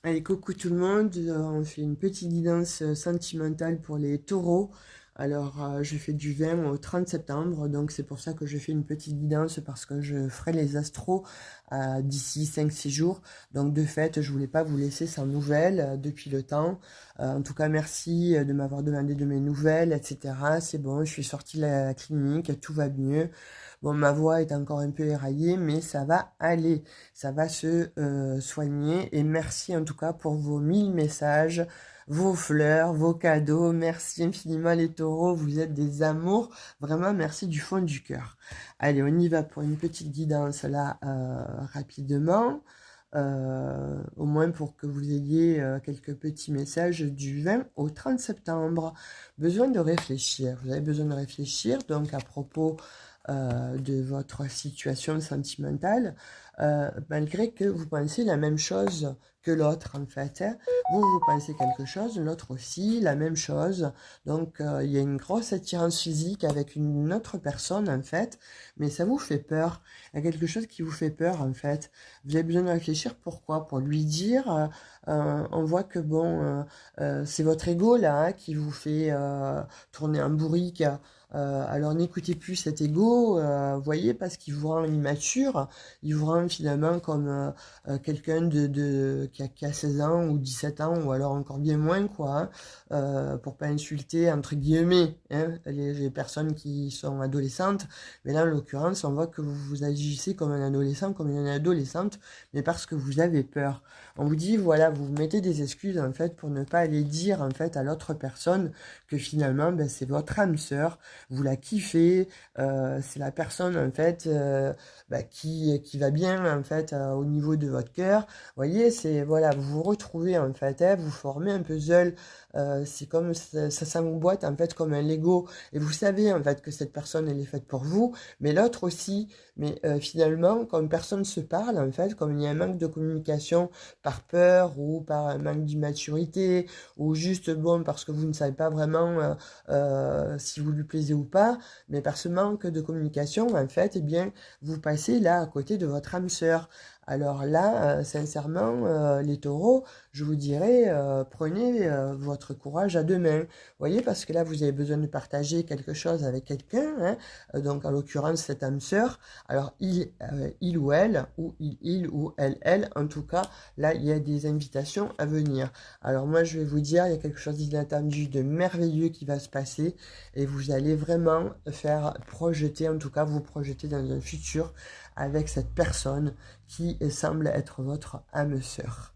Allez, coucou tout le monde, on fait une petite guidance sentimentale pour les taureaux. Alors, je fais du 20 au 30 septembre, donc c'est pour ça que je fais une petite guidance parce que je ferai les astros d'ici 5 6 jours. Donc, de fait, je voulais pas vous laisser sans nouvelles depuis le temps. En tout cas, merci de m'avoir demandé de mes nouvelles, etc. C'est bon, je suis sortie de la clinique, tout va mieux. Bon, ma voix est encore un peu éraillée, mais ça va aller, ça va se soigner. Et merci en tout cas pour vos 1000 messages, vos fleurs, vos cadeaux. Merci infiniment les taureaux, vous êtes des amours. Vraiment, merci du fond du cœur. Allez, on y va pour une petite guidance là rapidement. Au moins pour que vous ayez quelques petits messages du 20 au 30 septembre. Besoin de réfléchir. Vous avez besoin de réfléchir donc à propos de votre situation sentimentale, malgré que vous pensez la même chose que l'autre en fait. Hein. Vous pensez quelque chose, l'autre aussi, la même chose. Donc il y a une grosse attirance physique avec une autre personne en fait, mais ça vous fait peur. Il y a quelque chose qui vous fait peur en fait. Vous avez besoin de réfléchir pourquoi, pour lui dire. On voit que bon, c'est votre ego là hein, qui vous fait tourner en bourrique. Alors n'écoutez plus cet ego, voyez, parce qu'il vous rend immature, il vous rend finalement comme quelqu'un qui a 16 ans ou 17 ans, ou alors encore bien moins, quoi, hein, pour pas insulter, entre guillemets, hein, les personnes qui sont adolescentes. Mais là, en l'occurrence, on voit que vous agissez comme un adolescent, comme une adolescente, mais parce que vous avez peur. On vous dit, voilà, vous vous mettez des excuses, en fait, pour ne pas aller dire, en fait, à l'autre personne que finalement, ben, c'est votre âme sœur, vous la kiffez, c'est la personne en fait bah, qui va bien en fait au niveau de votre cœur. Vous voyez, c'est voilà, vous vous retrouvez en fait, hein, vous formez un puzzle. C'est comme ça s'emboîte en fait comme un Lego et vous savez en fait que cette personne elle est faite pour vous, mais l'autre aussi. Mais finalement, comme personne se parle en fait, comme il y a un manque de communication par peur ou par un manque d'immaturité ou juste bon parce que vous ne savez pas vraiment si vous lui plaisez ou pas, mais par ce manque de communication, en fait, eh bien, vous passez là à côté de votre âme sœur. Alors là, sincèrement, les taureaux, je vous dirais, prenez votre courage à deux mains. Vous voyez, parce que là, vous avez besoin de partager quelque chose avec quelqu'un, hein, donc en l'occurrence, cette âme sœur. Alors, il ou elle, en tout cas, là, il y a des invitations à venir. Alors moi, je vais vous dire, il y a quelque chose d'inattendu, de merveilleux qui va se passer et vous allez vraiment faire projeter, en tout cas vous projeter dans un futur avec cette personne qui semble être votre âme sœur.